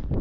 We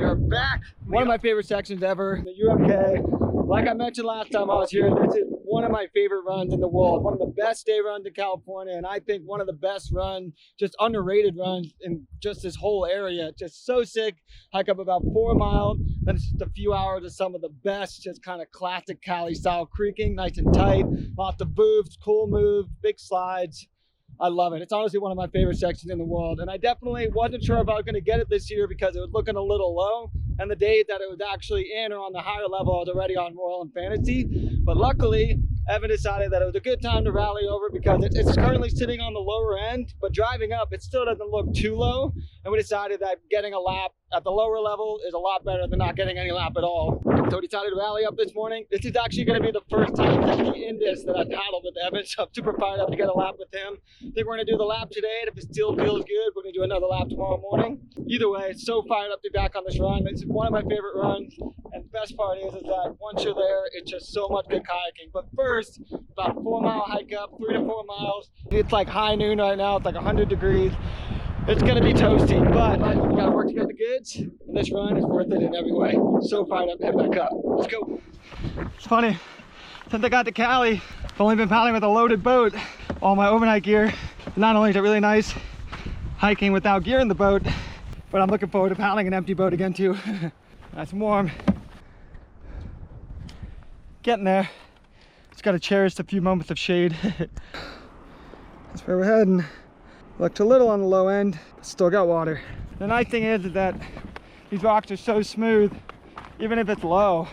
are back. One of my favorite sections ever, the UMK. Like I mentioned last time I was here, this is one of my favorite runs in the world. One of the best day runs in California, and I think one of the best runs, just underrated runs in just this whole area. Just so sick. Hike up about 4 miles, then it's just a few hours of some of the best, just kind of classic Cali style creaking, nice and tight, lots of boosts, cool moves, big slides. I love it. It's honestly one of my favorite sections in the world. And I definitely wasn't sure if I was going to get it this year because it was looking a little low. And the day that it was actually in or on the higher level, I was already on Royal and Fantasy. But luckily, Evan decided that it was a good time to rally over because it's currently sitting on the lower end, but driving up, it still doesn't look too low. And we decided that getting a lap at the lower level is a lot better than not getting any lap at all. So we decided to rally up this morning. This is actually going to be the first time in this that I've paddled with Evan, so I'm super fired up to get a lap with him. I think we're going to do the lap today, and if it still feels good, we're going to do another lap tomorrow morning. Either way, so fired up to be back on this run. It's one of my favorite runs, and the best part is that once you're there, it's just so much good kayaking. But first, about a 4 mile hike up, 3 to 4 miles. It's like high noon right now. It's like 100 degrees. It's gonna be toasty, but you gotta work to get the goods, and this run is worth it in every way. So fired up to head back up. Let's go. It's funny, since I got to Cali, I've only been paddling with a loaded boat. All my overnight gear. Not only is it really nice hiking without gear in the boat, but I'm looking forward to paddling an empty boat again too. Nice and warm. Getting there. Just gotta cherish the few moments of shade. That's where we're heading. Looked a little on the low end, but still got water. The nice thing is that these rocks are so smooth, even if it's low,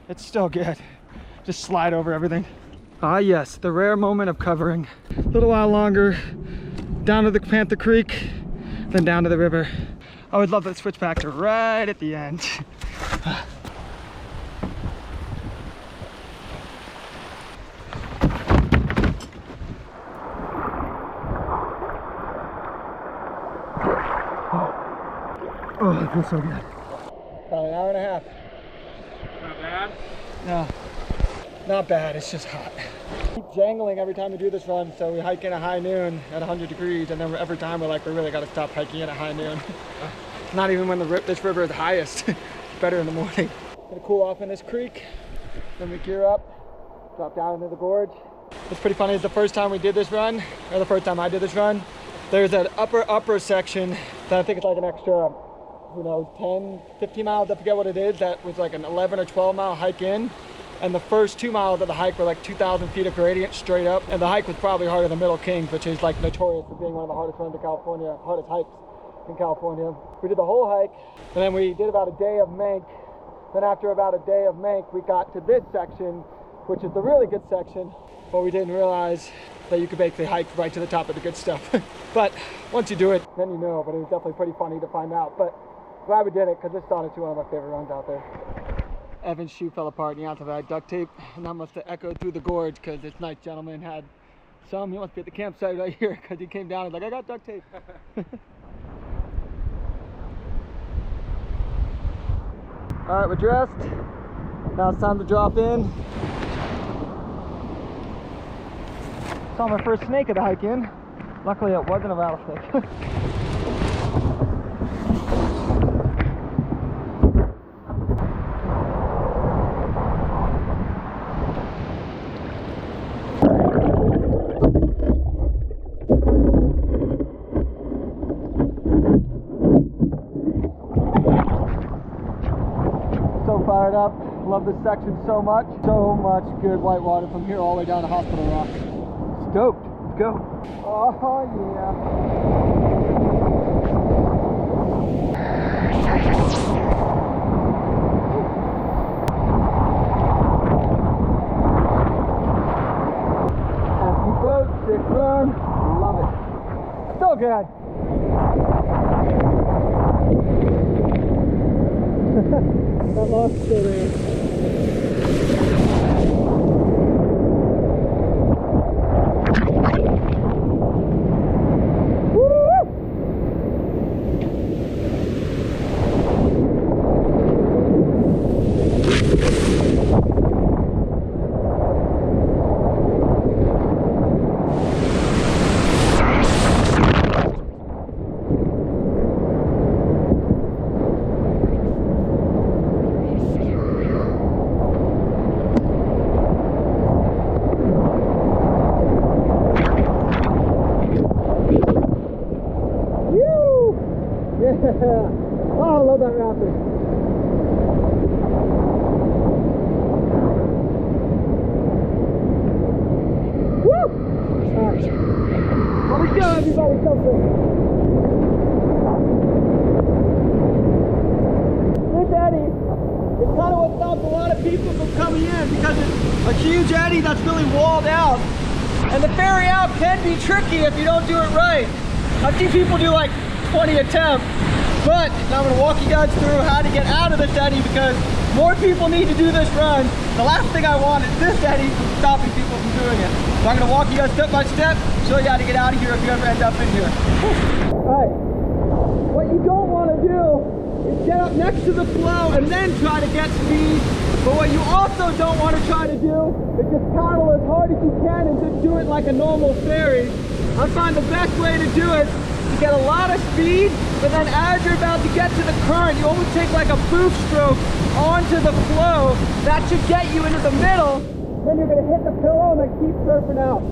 it's still good. Just slide over everything. Ah yes, the rare moment of covering. A little while longer, down to the Panther Creek, then down to the river. I would love that switch back to right at the end. Oh, it feels so good. About an hour and a half. Not bad? No, not bad. It's just hot. Keep jangling every time we do this run, so we hike in at high noon at 100 degrees, and then every time we're like, we really got to stop hiking in at high noon. Not even when this river is highest. It's better in the morning. Gonna cool off in this creek, then we gear up, drop down into the gorge. What's pretty funny is the first time we did this run, or the first time I did this run, there's that upper section that I think it's like an extra, you know, 10, 15 miles, I forget what it is, that was like an 11 or 12 mile hike in. And the first 2 miles of the hike were like 2,000 feet of gradient straight up. And the hike was probably harder than Middle Kings, which is like notorious for being one of the hardest runs in California, hardest hikes in California. We did the whole hike, and then we did about a day of mank. Then after about a day of mank, we got to this section, which is the really good section, but we didn't realize that you could basically hike right to the top of the good stuff. But once you do it, then you know, but it was definitely pretty funny to find out. But glad we did it, because it's honestly one of my favorite runs out there. Evan's shoe fell apart and he had to have duct tape, and that must have echoed through the gorge because this nice gentleman had some. He must be at the campsite right here because he came down and was like, I got duct tape. All right, we're dressed. Now it's time to drop in. Saw my first snake at the hike in. Luckily it wasn't a rattlesnake. Fired up. Love this section so much. So much good white water from here all the way down to Hospital Rock. Stoked. Let's go. Oh yeah. Empty boat, sick run. Love it. So good. That lost still there. coming in because it's a huge eddy that's really walled out. And the ferry out can be tricky if you don't do it right. I've seen people do like 20 attempts, but now I'm gonna walk you guys through how to get out of this eddy because more people need to do this run. The last thing I want is this eddy from stopping people from doing it. So I'm gonna walk you guys step by step, show you how to get out of here if you ever end up in here. All right, what you don't wanna do is get up next to the flow and then try to get speed. But what you also don't want to try to do is just paddle as hard as you can and just do it like a normal ferry. I find the best way to do it is to get a lot of speed, but then as you're about to get to the current, you always take like a boost stroke onto the flow. That should get you into the middle. Then you're going to hit the pillow and then keep surfing out.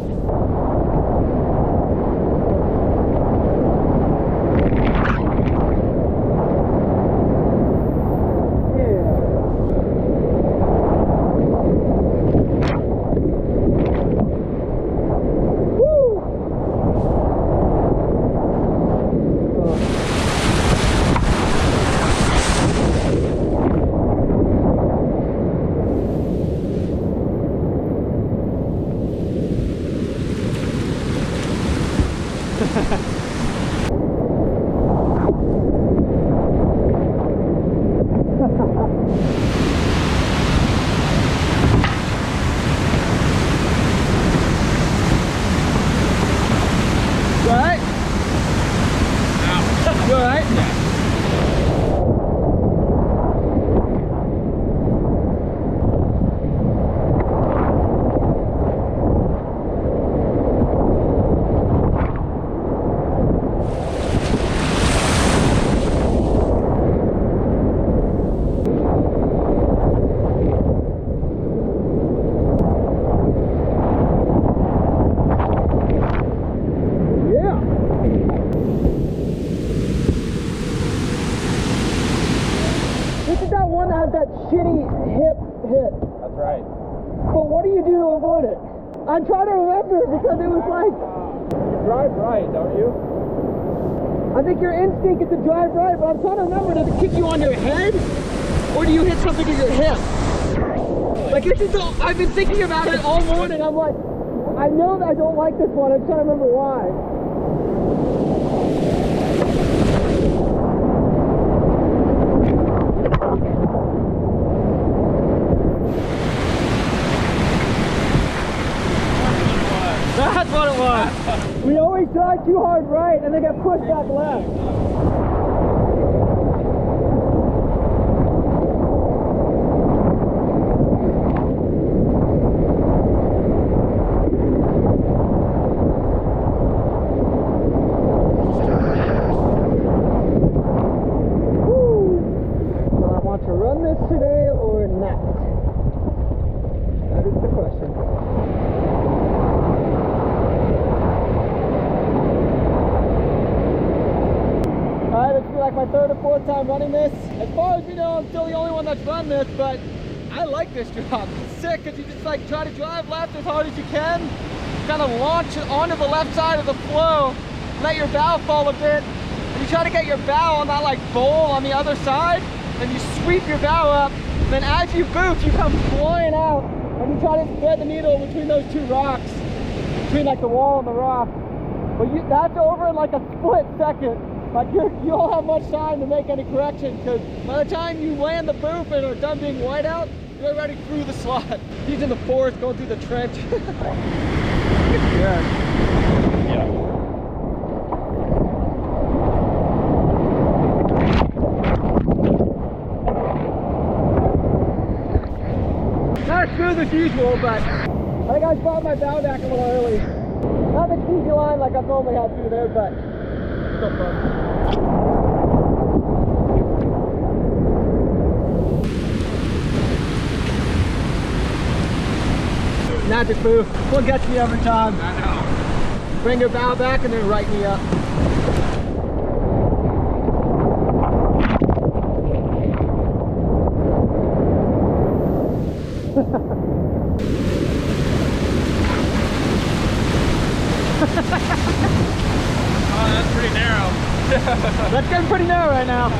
I'm trying to remember because it was like... You drive right, don't you? I think your instinct is to drive right, but I'm trying to remember, does it kick you on your head? Or do you hit something in your hip? Like, this is so... I've been thinking about it all morning. I'm like, I know that I don't like this one. I'm trying to remember why. That's what it was. We always drive too hard right and then get pushed back left. Woo. Do I want to run this today or not? That is the question. Like my third or fourth time running this. As far as we know, I'm still the only one that's run this, but I like this drop. It's sick because you just like try to drive left as hard as you can, kind of launch it onto the left side of the flow, let your bow fall a bit, and you try to get your bow on that like bowl on the other side, and you sweep your bow up, and then as you boost, you come flying out, and you try to thread the needle between those two rocks, between like the wall and the rock. But that's over in like a split second. Like you don't have much time to make any correction because by the time you land the booth and are done being white out, you're already through the slot. He's in the forest going through the trench. Yeah. Not as smooth as usual, but I think I brought my bow back a little early. Not the easy line like I've normally had through there, but still fun. Magic booth. What gets me every time. I know. Bring your bow back and then right knee up. Oh, that's pretty narrow. That's getting pretty narrow right now.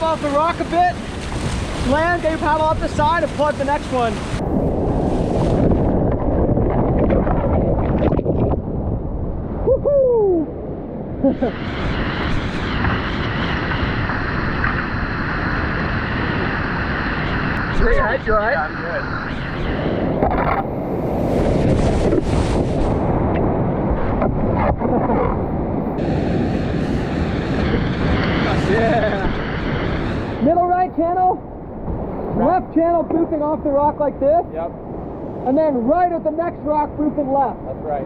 off the rock a bit, land, get your paddle up the side, and plug the next one. Woohoo! Great hike, you alright? Yeah, I'm good. Yeah. Middle right channel, left channel boofing off the rock like this. Yep, And then right at the next rock boofing left. that's right.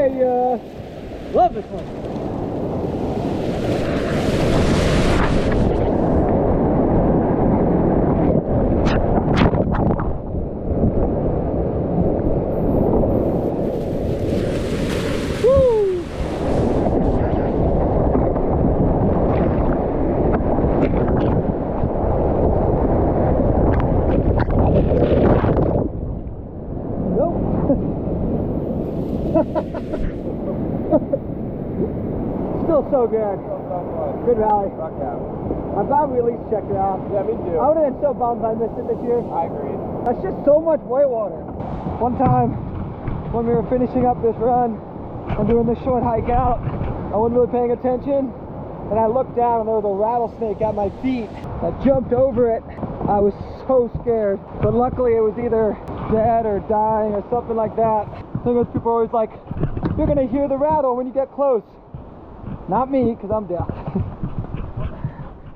Yeah, love this one. Woo! Nope. Still so good. Good rally. Fuck yeah. I'm glad we at least checked it out. Yeah, me too. I would have been so bummed I missed it this year. I agree. That's just so much whitewater. One time when we were finishing up this run and doing this short hike out, I wasn't really paying attention, and I looked down and there was a rattlesnake at my feet. I jumped over it. I was so scared, but luckily it was either dead or dying or something like that. The thing is, people are always like, you're gonna hear the rattle when you get close. Not me, because I'm deaf.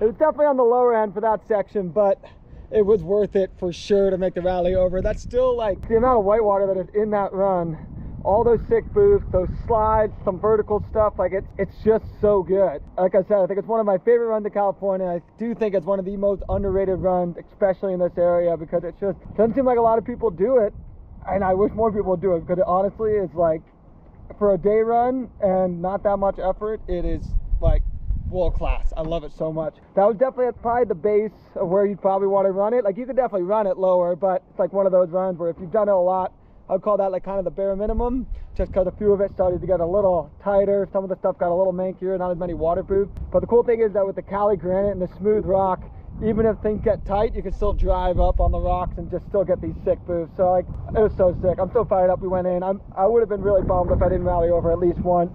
It was definitely on the lower end for that section, but it was worth it for sure to make the rally over. That's still like the amount of whitewater that is in that run. All those sick boosts, those slides, some vertical stuff, like it's just so good. Like I said, I think it's one of my favorite runs in California. I do think it's one of the most underrated runs, especially in this area, because it just doesn't seem like a lot of people do it. And I wish more people would do it, because it honestly is like, for a day run and not that much effort, it is like world class. I love it so much. That was definitely probably the base of where you'd probably want to run it. Like, you could definitely run it lower, but it's like one of those runs where if you've done it a lot, I'd call that like kind of the bare minimum, just because a few of it started to get a little tighter. Some of the stuff got a little mankier, not as many waterproof. But the cool thing is that with the Cali granite and the smooth rock, even if things get tight, you can still drive up on the rocks and just still get these sick boosts. So like, it was so sick. I'm so fired up we went in. I would have been really bummed if I didn't rally over at least once.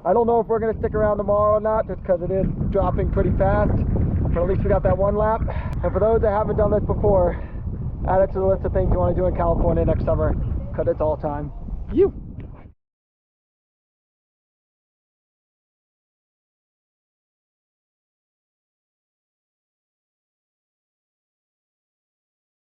I don't know if we're gonna stick around tomorrow or not, just because it is dropping pretty fast. But at least we got that one lap. And for those that haven't done this before, add it to the list of things you want to do in California next summer, because it's all time. You.